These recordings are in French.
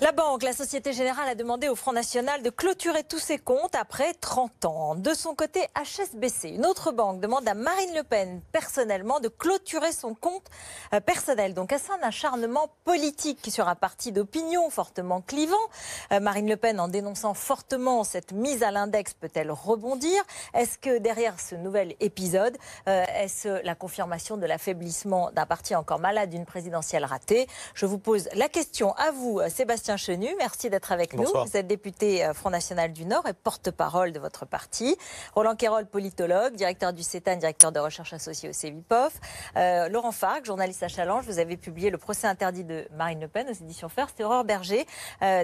La banque, la Société Générale a demandé au Front National de clôturer tous ses comptes après 30 ans. De son côté, HSBC, une autre banque, demande à Marine Le Pen personnellement de clôturer son compte personnel. Donc, est-ce un acharnement politique sur un parti d'opinion fortement clivant? Marine Le Pen, en dénonçant fortement cette mise à l'index, peut-elle rebondir? Est-ce que derrière ce nouvel épisode, est-ce la confirmation de l'affaiblissement d'un parti encore malade d'une présidentielle ratée? Je vous pose la question à vous, Sébastien Chenu, merci d'être avec Bonsoir. nous. Vous êtes député Front National du Nord et porte-parole de votre parti. Roland Quérol, politologue, directeur du CETAN, directeur de recherche associé au CEVIPOF. Laurent Fargue, journaliste à Challenge, vous avez publié Le procès interdit de Marine Le Pen aux éditions First. Et Aurore Berger,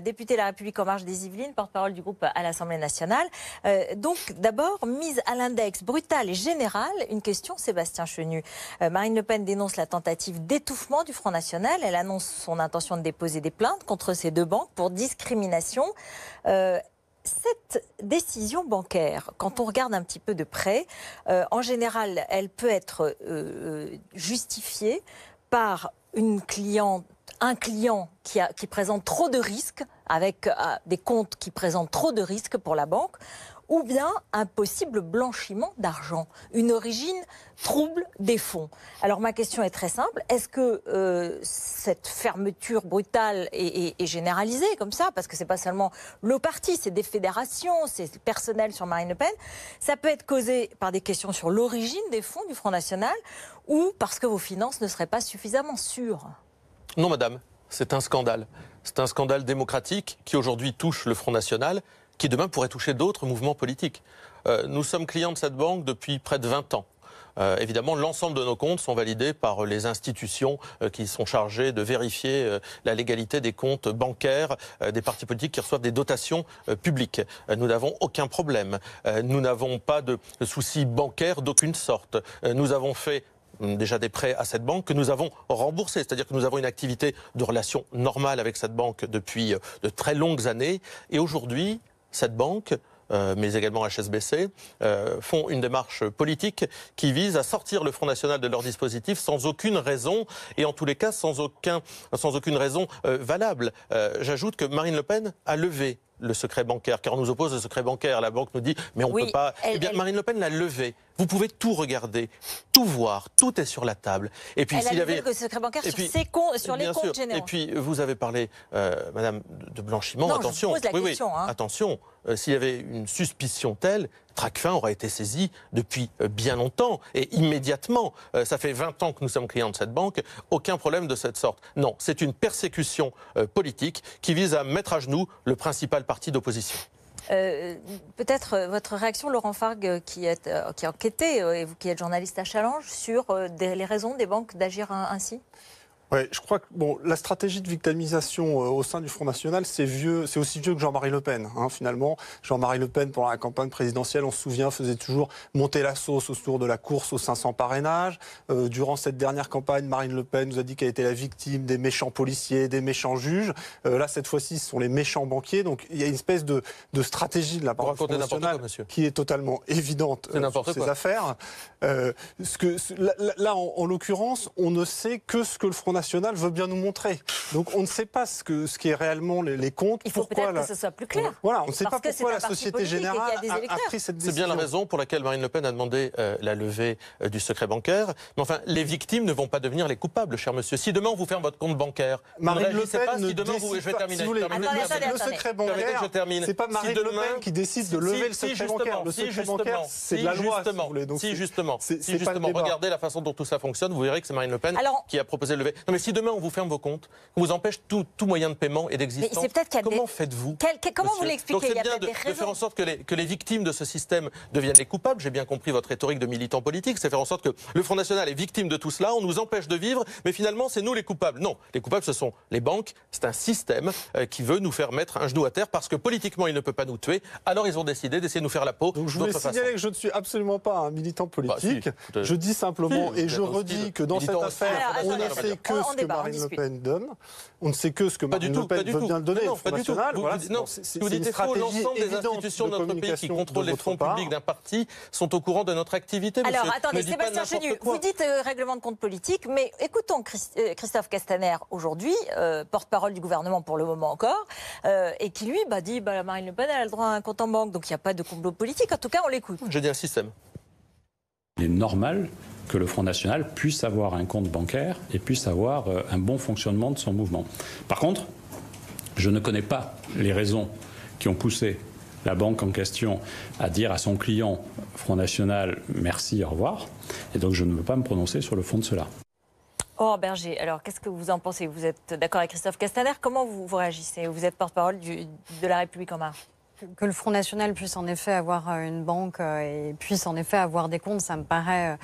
député La République En Marche des Yvelines, porte-parole du groupe à l'Assemblée nationale. Donc d'abord, mise à l'index brutale et générale, une question, Sébastien Chenu. Marine Le Pen dénonce la tentative d'étouffement du Front National. Elle annonce son intention de déposer des plaintes contre ces deux banques pour discrimination. Cette décision bancaire, quand on regarde un petit peu de près, en général, elle peut être justifiée par un client qui présente trop de risques, avec des comptes qui présentent trop de risques pour la banque, ou bien un possible blanchiment d'argent, une origine trouble des fonds. Alors ma question est très simple, est-ce que cette fermeture brutale est généralisée comme ça, parce que c'est pas seulement le parti, c'est des fédérations, c'est personnel sur Marine Le Pen, ça peut être causé par des questions sur l'origine des fonds du Front National, ou parce que vos finances ne seraient pas suffisamment sûres? Non, madame, c'est un scandale. C'est un scandale démocratique qui aujourd'hui touche le Front National, qui demain pourrait toucher d'autres mouvements politiques. Nous sommes clients de cette banque depuis près de 20 ans. Évidemment, l'ensemble de nos comptes sont validés par les institutions qui sont chargées de vérifier la légalité des comptes bancaires des partis politiques qui reçoivent des dotations publiques. Nous n'avons aucun problème. Nous n'avons pas de soucis bancaires d'aucune sorte. Nous avons fait déjà des prêts à cette banque que nous avons remboursés. C'est-à-dire que nous avons une activité de relation normale avec cette banque depuis de très longues années. Et aujourd'hui, cette banque, mais également HSBC, font une démarche politique qui vise à sortir le Front National de leur dispositif sans aucune raison, et en tous les cas sans aucune raison valable. J'ajoute que Marine Le Pen a levé le secret bancaire, car on nous oppose le secret bancaire. La banque nous dit, mais on ne peut pas... Eh bien, Marine Le Pen l'a levé. Vous pouvez tout regarder, tout voir, tout est sur la table. Et puis, elle a levé le secret bancaire sur ses comptes, sur les comptes généraux. Et puis, vous avez parlé, madame, de blanchiment. Non, attention, je pose la question, hein. Attention, s'il y avait une suspicion telle, Tracfin aurait été saisi depuis bien longtemps et immédiatement. Ça fait 20 ans que nous sommes clients de cette banque. Aucun problème de cette sorte. Non, c'est une persécution politique qui vise à mettre à genoux le principal parti d'opposition. Peut-être votre réaction, Laurent Fargue, qui a enquêté, et vous qui êtes journaliste à Challenge, sur les raisons des banques d'agir ainsi? Ouais, je crois que la stratégie de victimisation au sein du Front National, c'est aussi vieux que Jean-Marie Le Pen. Finalement, Jean-Marie Le Pen, pendant la campagne présidentielle, on se souvient, faisait toujours monter la sauce autour de la course aux 500 parrainages. Durant cette dernière campagne, Marine Le Pen nous a dit qu'elle était la victime des méchants policiers, des méchants juges. Là, cette fois-ci, ce sont les méchants banquiers. Donc, il y a une espèce de stratégie de la part du Front National qui est totalement évidente sur ces affaires. Là, en l'occurrence, on ne sait que ce que le Front National veut bien nous montrer. Donc on ne sait pas ce qui est réellement les comptes. Il faut peut-être que ce soit plus clair. Voilà, on ne sait pas pourquoi la Société Générale a pris cette décision. C'est bien la raison pour laquelle Marine Le Pen a demandé la levée du secret bancaire. Mais enfin, les victimes ne vont pas devenir les coupables, cher monsieur. Si demain on vous ferme votre compte bancaire, Marine Le Pen ne décide pas. Je vais terminer. Le secret bancaire, c'est pas Marine Le Pen qui décide de lever le secret bancaire. Le secret bancaire, c'est de la loi. Si justement, regardez la façon dont tout ça fonctionne, vous verrez que c'est Marine Le Pen qui a proposé de lever. Non mais si demain on vous ferme vos comptes, qu'on vous empêche tout moyen de paiement et d'existence, comment faites-vous? Comment vous l'expliquez? Donc c'est bien de faire en sorte que les victimes de ce système deviennent les coupables. J'ai bien compris votre rhétorique de militant politique, c'est faire en sorte que le Front National est victime de tout cela, on nous empêche de vivre, mais finalement c'est nous les coupables. Non, les coupables ce sont les banques, c'est un système qui veut nous faire mettre un genou à terre parce que politiquement il ne peut pas nous tuer, alors ils ont décidé d'essayer de nous faire la peau. Donc je voulais signaler que je ne suis absolument pas un militant politique, je dis simplement et je redis que dans cette affaire, on ne sait que ce que Marine Le Pen donne. On ne sait que ce que Marine Le Pen veut bien donner au Front National. Vous dites faux, l'ensemble des institutions de notre pays qui contrôlent les fonds publics d'un parti sont au courant de notre activité. Alors attendez, Sébastien Chenu, vous dites règlement de compte politique, mais écoutons Christophe Castaner aujourd'hui, porte-parole du gouvernement pour le moment encore, et qui lui dit Marine Le Pen elle a le droit à un compte en banque, donc il n'y a pas de complot politique. En tout cas, on l'écoute. J'ai dit un système. Il est normal que le Front National puisse avoir un compte bancaire et puisse avoir un bon fonctionnement de son mouvement. Par contre, je ne connais pas les raisons qui ont poussé la banque en question à dire à son client Front National merci, au revoir. Et donc je ne veux pas me prononcer sur le fond de cela. Aurore Berger, alors qu'est-ce que vous en pensez? Vous êtes d'accord avec Christophe Castaner? Comment vous réagissez? Vous êtes porte-parole de La République En Marche. Que le Front National puisse en effet avoir une banque et puisse en effet avoir des comptes, ça me paraît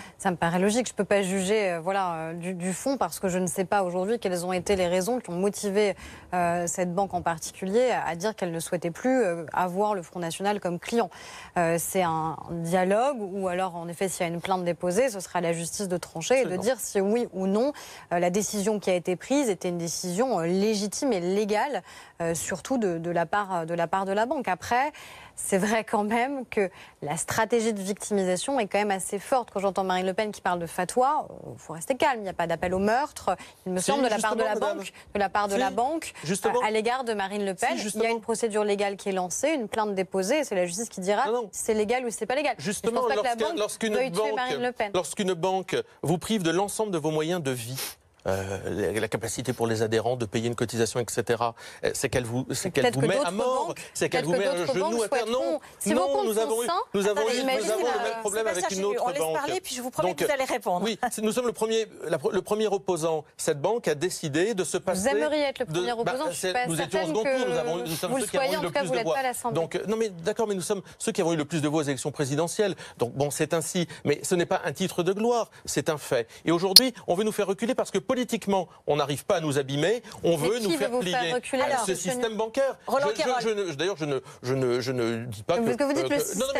logique. Je ne peux pas juger du fond parce que je ne sais pas aujourd'hui quelles ont été les raisons qui ont motivé cette banque en particulier à dire qu'elle ne souhaitait plus avoir le Front National comme client. C'est un dialogue ou alors en effet s'il y a une plainte déposée, ce sera à la justice de trancher et de dire si oui ou non la décision qui a été prise était une décision légitime et légale, surtout de la part de la banque. Après, c'est vrai quand même que la stratégie de victimisation est quand même assez forte. Quand j'entends Marine Le Pen qui parle de fatwa, il faut rester calme. Il n'y a pas d'appel au meurtre, il me semble, de la part de la banque, à l'égard de Marine Le Pen. Il y a une procédure légale qui est lancée, une plainte déposée, et c'est la justice qui dira si c'est légal ou si c'est pas légal. Justement, lorsqu'une banque vous prive de l'ensemble de vos moyens de vie, la capacité pour les adhérents de payer une cotisation, etc. C'est qu'elle vous met à mort, c'est qu'elle vous met un genou à terre. Non, nous avons eu le même problème avec une autre banque. On laisse parler, puis je vous promets que vous allez répondre. Oui, nous sommes le premier opposant. Cette banque a décidé de se passer. Vous aimeriez être le premier opposant. Je suis pas certaine que nous sommes vous ceux le qui avons soyez. eu En le tout cas, plus vous de n'êtes voix. pas à l'Assemblée. Donc, non, mais d'accord, mais nous sommes ceux qui avons eu le plus de voix aux élections présidentielles. Donc, bon, c'est ainsi. Mais ce n'est pas un titre de gloire, c'est un fait. Et aujourd'hui, on veut nous faire reculer parce que politiquement, on n'arrive pas à nous abîmer, on veut nous faire plier à ce système bancaire. D'ailleurs, je ne dis pas que...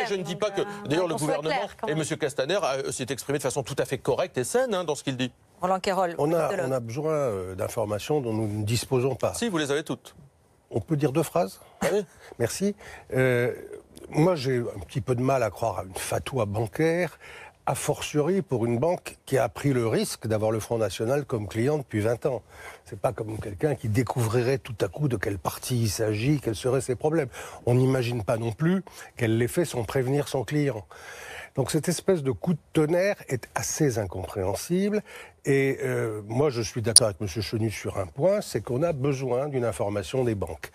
je ne dis pas que... D'ailleurs, le gouvernement et M. Castaner s'est exprimé de façon tout à fait correcte et saine dans ce qu'il dit. Roland Quérol, on a besoin d'informations dont nous ne disposons pas. Si, vous les avez toutes. On peut dire 2 phrases? Oui. Merci. Moi, j'ai un petit peu de mal à croire à une fatwa bancaire, a fortiori pour une banque qui a pris le risque d'avoir le Front National comme client depuis 20 ans. C'est pas comme quelqu'un qui découvrirait tout à coup de quel parti il s'agit, quels seraient ses problèmes. On n'imagine pas non plus qu'elle l'ait fait sans prévenir son client. Donc cette espèce de coup de tonnerre est assez incompréhensible. Et moi, je suis d'accord avec M. Chenu sur un point, c'est qu'on a besoin d'une information des banques.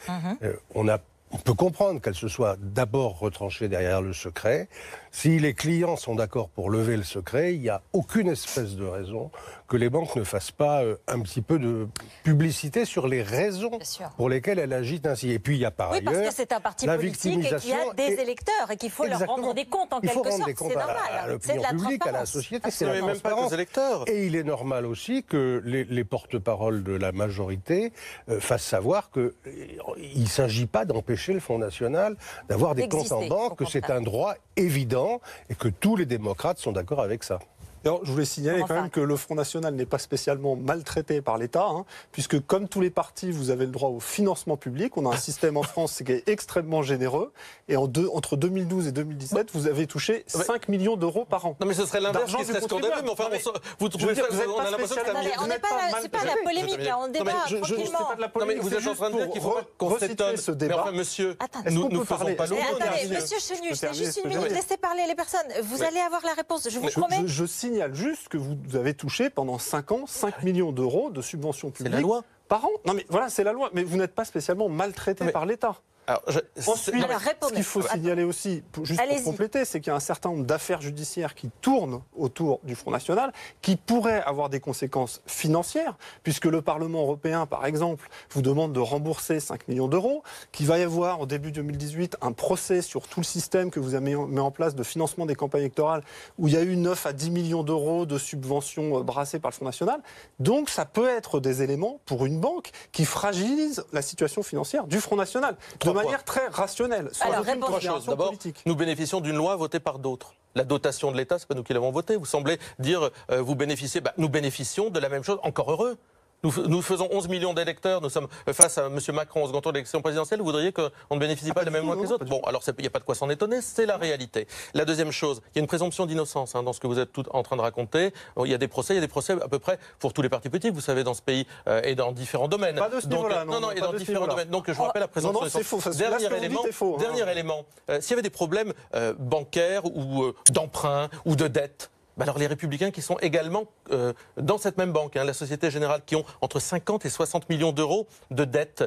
On peut comprendre qu'elle se soit d'abord retranchée derrière le secret. Si les clients sont d'accord pour lever le secret, il n'y a aucune espèce de raison que les banques ne fassent pas un petit peu de publicité sur les raisons pour lesquelles elles agissent ainsi. Et puis il y a par ailleurs parce que c'est un parti politique et qu'il y a des électeurs et qu'il faut leur rendre des comptes en quelque sorte. C'est normal. À l'opinion publique, à la société, c'est la même pas aux électeurs. Et il est normal aussi que les porte-paroles de la majorité fassent savoir qu'il ne s'agit pas d'empêcher le Front National d'avoir des comptes en banque, que c'est un droit évident et que tous les démocrates sont d'accord avec ça. Alors, je voulais signaler quand même que le Front National n'est pas spécialement maltraité par l'État, puisque comme tous les partis, vous avez le droit au financement public. On a un système en France qui est extrêmement généreux. Et entre 2012 et 2017, vous avez touché 5 millions d'euros par an. Non, mais ce serait l'inverse qui serait scandaleux. Mais enfin, vous trouvez ça, on a l'impression que c'est pas la polémique, on débat tranquillement. Vous êtes en train de dire qu'il faut qu'on s'étonne. Mais enfin, monsieur, nous ne faisons pas l'aumône. Attendez, monsieur Chenu, c'est juste une minute, laissez parler les personnes. Vous allez avoir la réponse, je vous promets. Je signale juste que vous avez touché pendant 5 ans 5 millions d'euros de subventions publiques. C'est la loi. Par an. Non mais voilà, c'est la loi. Mais vous n'êtes pas spécialement maltraité par l'État. Ensuite, ce qu'il faut signaler aussi, juste pour compléter, c'est qu'il y a un certain nombre d'affaires judiciaires qui tournent autour du Front National, qui pourraient avoir des conséquences financières, puisque le Parlement européen, par exemple, vous demande de rembourser 5 millions d'euros, qu'il va y avoir au début 2018 un procès sur tout le système que vous avez mis en place de financement des campagnes électorales, où il y a eu 9 à 10 millions d'euros de subventions brassées par le Front National. Donc ça peut être des éléments pour une banque qui fragilise la situation financière du Front National. De manière très rationnelle. Alors, trois choses. D'abord, nous bénéficions d'une loi votée par d'autres. La dotation de l'État, c'est pas nous qui l'avons votée. Vous semblez dire, vous bénéficiez. Nous bénéficions de la même chose. Encore heureux. Nous faisons 11 millions d'électeurs, nous sommes face à M. Macron au second tour de l'élection présidentielle. Vous voudriez qu'on ne bénéficie pas des mêmes lois que les autres? Bon, alors il n'y a pas de quoi s'en étonner, c'est la réalité. La deuxième chose, il y a une présomption d'innocence dans ce que vous êtes tout en train de raconter. Il y a des procès à peu près pour tous les partis politiques, vous savez, dans ce pays et dans différents domaines. Pas de ce niveau-là, non, et dans différents domaines. Donc je vous rappelle la présomption d'innocence. Dernier élément, s'il y avait des problèmes bancaires ou d'emprunt ou de dette, alors les Républicains qui sont également dans cette même banque, la Société Générale, qui ont entre 50 et 60 millions d'euros de dettes,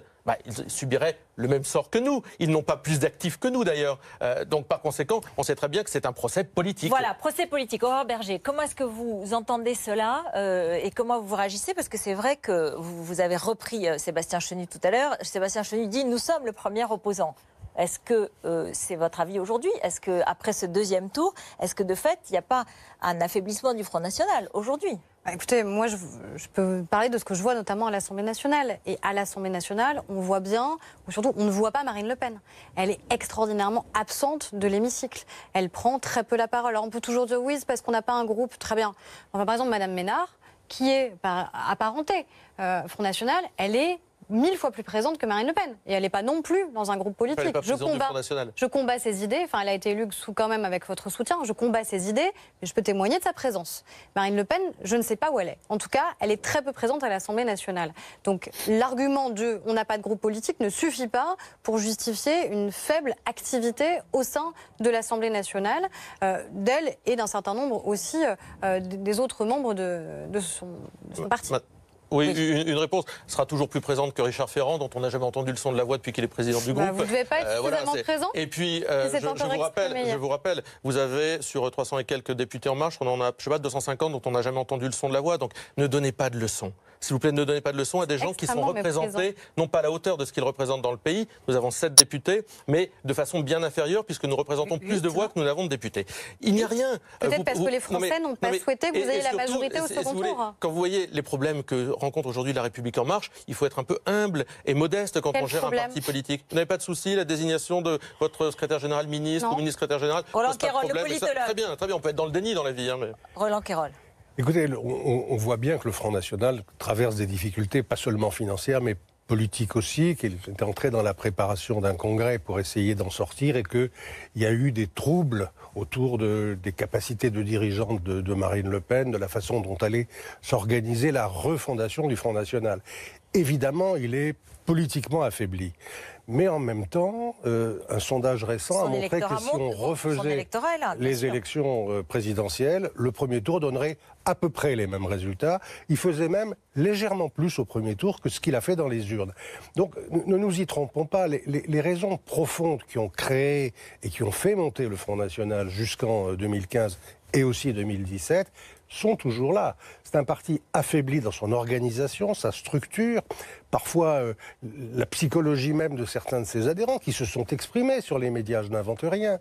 ils subiraient le même sort que nous. Ils n'ont pas plus d'actifs que nous d'ailleurs. Donc par conséquent, on sait très bien que c'est un procès politique. Voilà, procès politique. Aurore Bergé, comment est-ce que vous entendez cela et comment vous réagissez? Parce que c'est vrai que vous avez repris Sébastien Chenu tout à l'heure. Sébastien Chenu dit « Nous sommes le premier opposant ». Est-ce que c'est votre avis aujourd'hui? Est-ce qu'après ce deuxième tour, est-ce que de fait, il n'y a pas un affaiblissement du Front National aujourd'hui? Écoutez, moi, je peux parler de ce que je vois notamment à l'Assemblée nationale. Et à l'Assemblée nationale, on voit bien, ou surtout, on ne voit pas Marine Le Pen. Elle est extraordinairement absente de l'hémicycle. Elle prend très peu la parole. Alors, on peut toujours dire oui, c'est parce qu'on n'a pas un groupe. Très bien. Enfin, par exemple, Madame Ménard, qui est apparentée Front National, elle est 1000 fois plus présente que Marine Le Pen. Et elle n'est pas non plus dans un groupe politique. Je combats ses idées. Enfin, elle a été élue quand même avec votre soutien. Je combats ses idées, mais je peux témoigner de sa présence. Marine Le Pen, je ne sais pas où elle est. En tout cas, elle est très peu présente à l'Assemblée nationale. Donc, l'argument de « on n'a pas de groupe politique » ne suffit pas pour justifier une faible activité au sein de l'Assemblée nationale, d'elle et d'un certain nombre aussi des autres membres de son parti. Oui, une réponse sera toujours plus présente que Richard Ferrand, dont on n'a jamais entendu le son de la voix depuis qu'il est président du groupe. Vous ne devez pas être suffisamment présent. Et puis, je vous rappelle, vous avez sur 300 et quelques députés En Marche, on en a, je sais pas, 250 dont on n'a jamais entendu le son de la voix. Donc, ne donnez pas de leçons. S'il vous plaît, ne donnez pas de leçons à des gens qui sont représentés, non pas à la hauteur de ce qu'ils représentent dans le pays. Nous avons 7 députés, mais de façon bien inférieure, puisque nous représentons plus de voix que nous n'avons de députés. Il n'y a rien. Peut-être parce que les Français n'ont pas souhaité que vous ayez la majorité au second tour. Quand vous voyez les problèmes que rencontre aujourd'hui la République En Marche, il faut être un peu humble et modeste quand on gère un parti politique. Vous n'avez pas de souci, la désignation de votre secrétaire général ministre ou ministre secrétaire général? Roland Quérol, le politologue. Très bien, on peut être dans le déni dans la vie. Mais... Roland Quérol. Écoutez, on voit bien que le Front National traverse des difficultés, pas seulement financières, mais politiques aussi, qu'il est entré dans la préparation d'un congrès pour essayer d'en sortir et qu'il y a eu des troubles autour des capacités de dirigeante de Marine Le Pen, de la façon dont allait s'organiser la refondation du Front National. Évidemment, il est politiquement affaibli. Mais en même temps, un sondage récent a montré que si on refaisait les élections présidentielles, le premier tour donnerait à peu près les mêmes résultats. Il faisait même légèrement plus au premier tour que ce qu'il a fait dans les urnes. Donc ne nous y trompons pas, les raisons profondes qui ont créé et qui ont fait monter le Front National jusqu'en 2015 et aussi 2017 sont toujours là. C'est un parti affaibli dans son organisation, sa structure, parfois la psychologie même de certains de ses adhérents qui se sont exprimés sur les médias, je n'invente rien.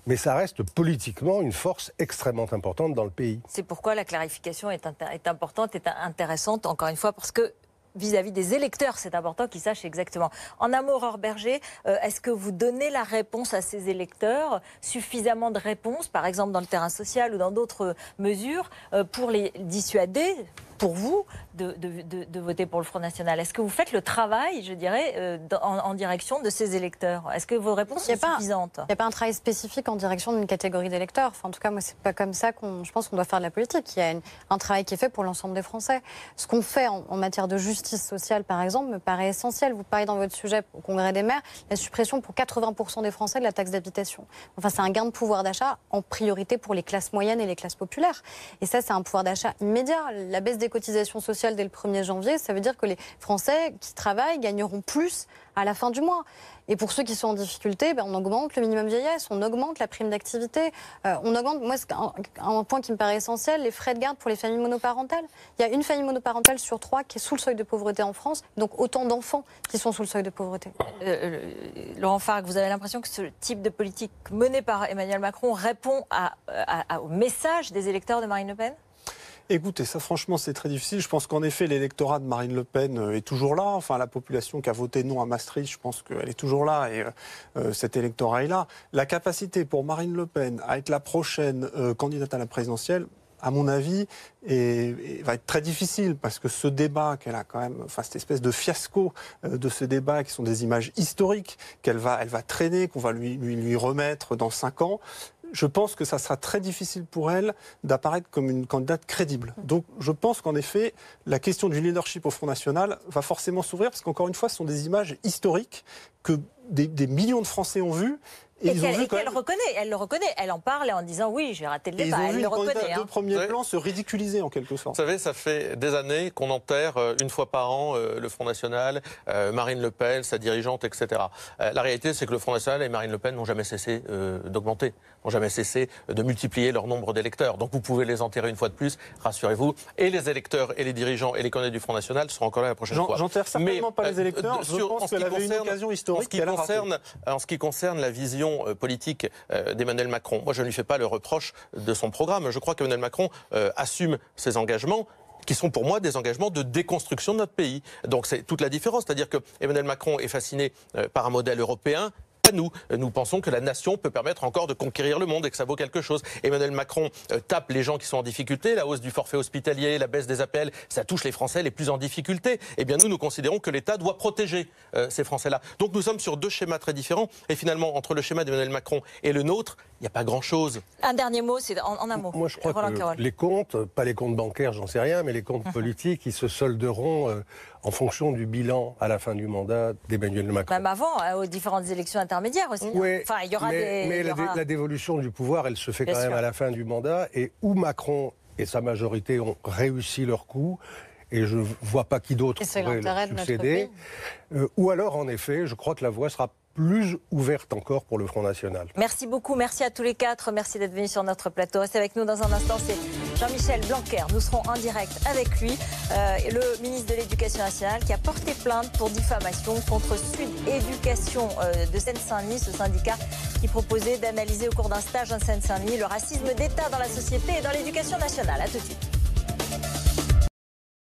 Mais ça reste politiquement une force extrêmement importante dans le pays. C'est pourquoi la clarification est importante, est intéressante, encore une fois, parce que vis-à-vis des électeurs, c'est important qu'ils sachent exactement. En un mot, Aurore Bergé, est-ce que vous donnez la réponse à ces électeurs, suffisamment de réponses, par exemple dans le terrain social ou dans d'autres mesures, pour les dissuader, pour vous, de voter pour le Front National? Est-ce que vous faites le travail, je dirais, en direction de ces électeurs? Est-ce que vos réponses sont suffisantes? Il n'y a pas un travail spécifique en direction d'une catégorie d'électeurs. Enfin, en tout cas, moi, c'est pas comme ça je pense qu'on doit faire de la politique. Il y a un travail qui est fait pour l'ensemble des Français. Ce qu'on fait en matière de justice sociale, par exemple, me paraît essentiel. Vous parlez dans votre sujet au Congrès des maires, la suppression pour 80% des Français de la taxe d'habitation. Enfin, c'est un gain de pouvoir d'achat en priorité pour les classes moyennes et les classes populaires. Et ça, c'est un pouvoir d'achat immédiat. La baisse des cotisations sociales dès le 1er janvier, ça veut dire que les Français qui travaillent gagneront plus à la fin du mois. Et pour ceux qui sont en difficulté, on augmente le minimum vieillesse, on augmente la prime d'activité, on augmente, moi, un point qui me paraît essentiel, les frais de garde pour les familles monoparentales. Il y a une famille monoparentale sur 3 qui est sous le seuil de pauvreté en France, donc autant d'enfants qui sont sous le seuil de pauvreté. Laurent Fargue, vous avez l'impression que ce type de politique menée par Emmanuel Macron répond au message des électeurs de Marine Le Pen ? Écoutez, ça franchement c'est très difficile. Je pense qu'en effet l'électorat de Marine Le Pen est toujours là. Enfin la population qui a voté non à Maastricht, je pense qu'elle est toujours là et cet électorat est là. La capacité pour Marine Le Pen à être la prochaine candidate à la présidentielle, à mon avis, va être très difficile parce que ce débat qu'elle a quand même, enfin cette espèce de fiasco de ce débat qui sont des images historiques elle va traîner, qu'on va lui remettre dans 5 ans. Je pense que ça sera très difficile pour elle d'apparaître comme une candidate crédible. Donc je pense qu'en effet, la question du leadership au Front National va forcément s'ouvrir parce qu'encore une fois, ce sont des images historiques que des millions de Français ont vues. Et qu'elle reconnaît, elle le reconnaît, elle en parle en disant oui, j'ai raté le débat. Elle le reconnaît. Ils ont vu une candidate de premier plan Oui. se ridiculiser en quelque sorte. Vous savez, ça fait des années qu'on enterre une fois par an le Front National, Marine Le Pen, sa dirigeante, etc. La réalité, c'est que le Front National et Marine Le Pen n'ont jamais cessé d'augmenter, n'ont jamais cessé de multiplier leur nombre d'électeurs. Donc vous pouvez les enterrer une fois de plus, rassurez-vous. Et les électeurs et les dirigeants et les candidats du Front National seront encore là la prochaine fois. J'enterre certainement pas les électeurs. Je pense qu'elle avait une occasion historique. En ce qui concerne la vision politique d'Emmanuel Macron, moi je ne lui fais pas le reproche de son programme. Je crois qu'Emmanuel Macron assume ses engagements qui sont pour moi des engagements de déconstruction de notre pays. Donc c'est toute la différence. C'est-à-dire que Emmanuel Macron est fasciné par un modèle européen. Pas nous. Nous pensons que la nation peut permettre encore de conquérir le monde et que ça vaut quelque chose. Emmanuel Macron tape les gens qui sont en difficulté. La hausse du forfait hospitalier, la baisse des APL, ça touche les Français les plus en difficulté. Eh bien nous considérons que l'État doit protéger ces Français-là. Donc nous sommes sur 2 schémas très différents. Et finalement, entre le schéma d'Emmanuel Macron et le nôtre, il n'y a pas grand-chose. Un dernier mot, c'est en un mot. Moi, je crois que les comptes, pas les comptes bancaires, j'en sais rien, mais les comptes politiques, ils se solderont en fonction du bilan à la fin du mandat d'Emmanuel Macron. Même avant, aux différentes élections intermédiaires aussi. Oui, enfin, il y aura la dévolution du pouvoir, elle se fait quand même à la fin du mandat. Et où Macron et sa majorité ont réussi leur coup, et je ne vois pas qui d'autre pourrait leur succéder. Ou alors, en effet, je crois que la voie sera plus ouverte encore pour le Front National. Merci beaucoup, merci à tous les 4, merci d'être venus sur notre plateau. Restez avec nous dans un instant, c'est Jean-Michel Blanquer. Nous serons en direct avec lui, le ministre de l'Éducation nationale qui a porté plainte pour diffamation contre Sud Éducation de Seine-Saint-Denis, ce syndicat qui proposait d'analyser au cours d'un stage en Seine-Saint-Denis le racisme d'État dans la société et dans l'éducation nationale. A tout de suite.